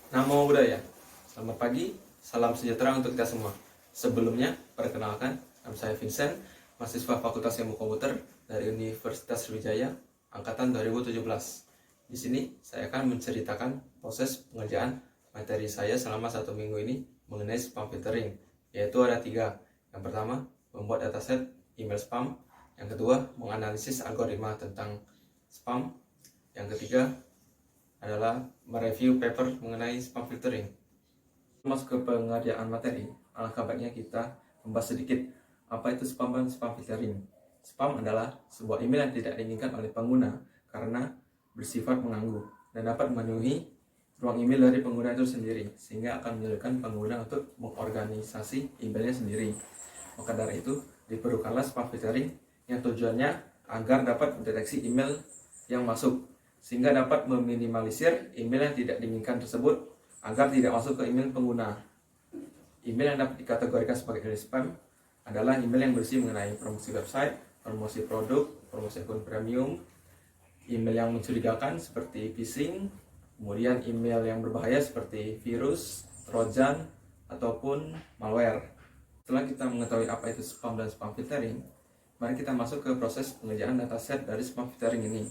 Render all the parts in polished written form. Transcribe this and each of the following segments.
Namo Buddhaya. Selamat pagi, salam sejahtera untuk kita semua. Sebelumnya, perkenalkan, nama saya Vincent, mahasiswa Fakultas Ilmu Komputer dari Universitas Sriwijaya, angkatan 2017. Di sini, saya akan menceritakan proses pengerjaan materi saya selama 1 minggu ini mengenai spam filtering, yaitu ada 3. Yang pertama, membuat dataset email spam. Yang kedua, menganalisis algoritma tentang spam. Yang ketiga, adalah mereview paper mengenai spam filtering. Masuk ke pengerjaan materi, alangkah baiknya kita membahas sedikit apa itu spam dan spam filtering. Spam adalah sebuah email yang tidak diinginkan oleh pengguna karena bersifat mengganggu dan dapat memenuhi ruang email dari pengguna itu sendiri, sehingga akan menyulitkan pengguna untuk mengorganisasi emailnya sendiri. Maka dari itu, diperlukanlah spam filtering yang tujuannya agar dapat mendeteksi email yang masuk, sehingga dapat meminimalisir email yang tidak diinginkan tersebut agar tidak masuk ke email pengguna. Email yang dapat dikategorikan sebagai email spam adalah email yang berisi mengenai promosi website, promosi produk, promosi akun premium, email yang mencurigakan seperti phishing, kemudian email yang berbahaya seperti virus, trojan, ataupun malware. Setelah kita mengetahui apa itu spam dan spam filtering, mari kita masuk ke proses pengerjaan dataset dari spam filtering ini.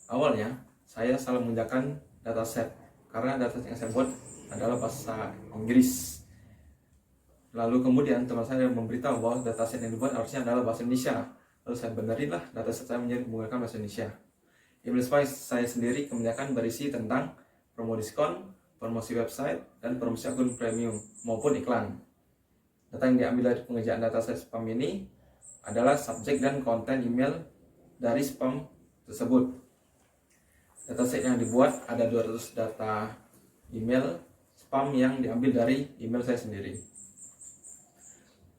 Awalnya, saya selalu mengerjakan dataset karena dataset yang saya buat adalah bahasa Inggris. Lalu kemudian teman saya memberitahu bahwa dataset yang dibuat harusnya adalah bahasa Indonesia. Lalu saya benerinlah dataset saya menjadi menggunakan bahasa Indonesia. Email spam saya sendiri kebanyakan berisi tentang promo diskon, promosi website, dan promosi akun premium maupun iklan. Data yang diambil dari pengerjaan dataset spam ini adalah subjek dan konten email dari spam tersebut. Dataset yang dibuat ada 200 data email spam yang diambil dari email saya sendiri.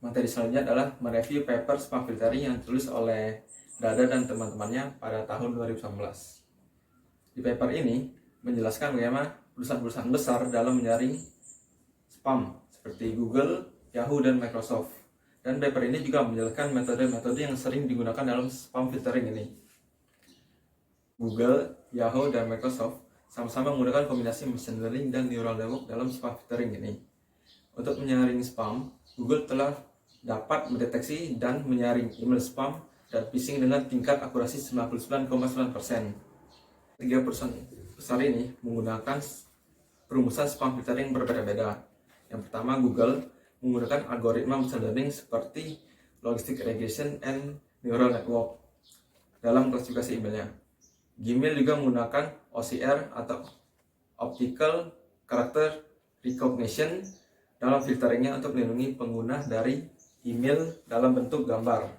Materi selanjutnya adalah mereview paper spam filtering yang ditulis oleh Dada dan teman-temannya pada tahun 2019. Di paper ini menjelaskan bagaimana perusahaan-perusahaan besar dalam menyaring spam seperti Google, Yahoo, dan Microsoft. Dan paper ini juga menjelaskan metode-metode yang sering digunakan dalam spam filtering ini. Google, Yahoo, dan Microsoft sama-sama menggunakan kombinasi machine learning dan neural network dalam spam filtering ini. Untuk menyaring spam, Google telah dapat mendeteksi dan menyaring email spam dan phishing dengan tingkat akurasi 99,9%. 3 perusahaan besar ini menggunakan perumusan spam filtering berbeda-beda. Yang pertama, Google menggunakan algoritma machine learning seperti logistic regression and neural network dalam klasifikasi emailnya. Gmail juga menggunakan OCR atau Optical Character Recognition dalam filteringnya untuk melindungi pengguna dari email dalam bentuk gambar.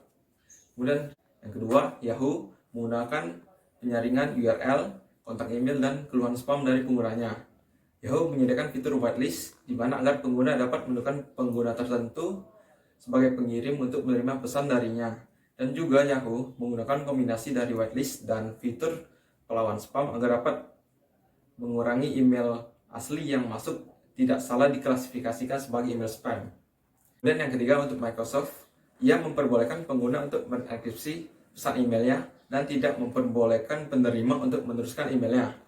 Kemudian yang kedua, Yahoo menggunakan penyaringan URL, kontak email, dan keluhan spam dari penggunanya. Yahoo menyediakan fitur whitelist di mana agar pengguna dapat menentukan pengguna tertentu sebagai pengirim untuk menerima pesan darinya. Dan juga Yahoo menggunakan kombinasi dari whitelist dan fitur pelawan spam agar dapat mengurangi email asli yang masuk tidak salah diklasifikasikan sebagai email spam. Dan yang ketiga, untuk Microsoft, ia memperbolehkan pengguna untuk mengenkripsi pesan emailnya dan tidak memperbolehkan penerima untuk meneruskan emailnya.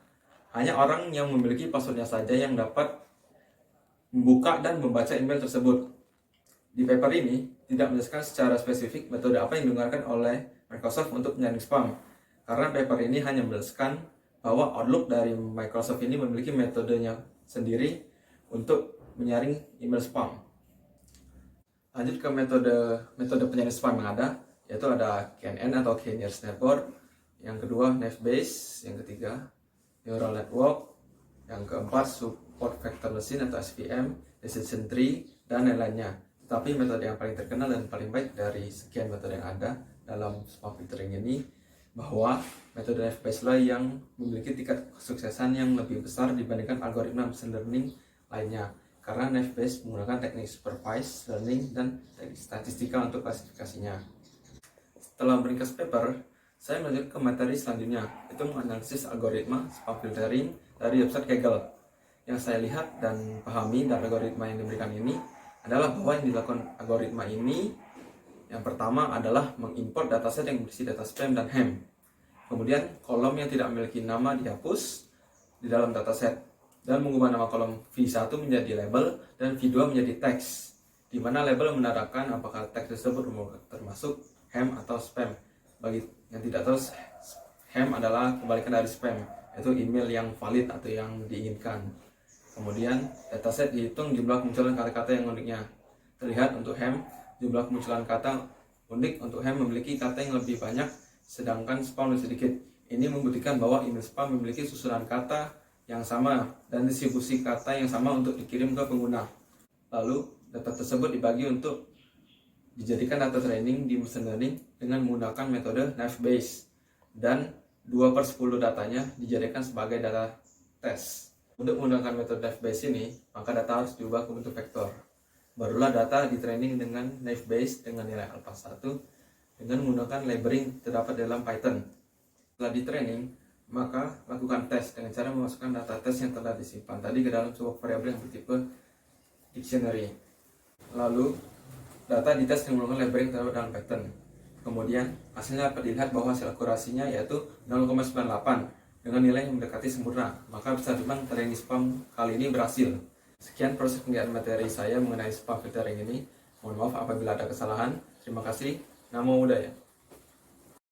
Hanya orang yang memiliki passwordnya saja yang dapat membuka dan membaca email tersebut. Di paper ini tidak menjelaskan secara spesifik metode apa yang digunakan oleh Microsoft untuk menyaring spam, karena paper ini hanya menjelaskan bahwa Outlook dari Microsoft ini memiliki metodenya sendiri untuk menyaring email spam. Lanjut ke metode penyaring spam yang ada, yaitu ada KNN atau K-Nearest Network, yang kedua Naive-Bayes, yang ketiga Neural Network, yang keempat Support Vector Machine atau SVM, Decision Tree, dan lain-lainnya. Tapi metode yang paling terkenal dan paling baik dari sekian metode yang ada dalam spam filtering ini, bahwa metode Naive-Bayes lah yang memiliki tingkat kesuksesan yang lebih besar dibandingkan algoritma machine learning lainnya. Karena Naive-Bayes menggunakan teknik supervised learning dan teknik statistika untuk klasifikasinya. Setelah meringkas paper, saya melanjut ke materi selanjutnya, yaitu menganalisis algoritma spam filtering dari website Kaggle. Yang saya lihat dan pahami dari algoritma yang diberikan ini adalah bahwa yang dilakukan algoritma ini, yang pertama adalah mengimport dataset yang berisi data spam dan ham. Kemudian kolom yang tidak memiliki nama dihapus di dalam dataset. dan mengubah nama kolom V1 menjadi label dan V2 menjadi teks, di mana label menandakan apakah teks tersebut termasuk ham atau spam. Bagi yang tidak tahu, ham adalah kebalikan dari spam, yaitu email yang valid atau yang diinginkan. Kemudian dataset dihitung jumlah kemunculan kata-kata yang uniknya. Terlihat untuk ham, jumlah kemunculan kata unik untuk ham memiliki kata yang lebih banyak, sedangkan spam lebih sedikit. Ini membuktikan bahwa email spam memiliki susunan kata yang sama dan distribusi kata yang sama untuk dikirim ke pengguna. Lalu, data tersebut dibagi untuk dijadikan data training di machine learning dengan menggunakan metode naive Bayes, dan 2/10 datanya dijadikan sebagai data tes. Untuk menggunakan metode naive Bayes ini, maka data harus diubah ke bentuk vektor. Barulah data di training dengan naive Bayes dengan nilai alpha 1 dengan menggunakan labeling terdapat dalam Python. Setelah di training, maka lakukan tes dengan cara memasukkan data tes yang telah disimpan tadi ke dalam sebuah variabel yang bertipe dictionary. Lalu, data dites dengan menggunakan labeling terdapat dalam Python. Kemudian, hasilnya dapat dilihat bahwa hasil akurasinya yaitu 0,98 dengan nilai yang mendekati sempurna. Maka bisa dibilang training spam kali ini berhasil. Sekian proses pengerjaan materi saya mengenai spam filtering ini. Mohon maaf apabila ada kesalahan. Terima kasih. Namo Buddhaya.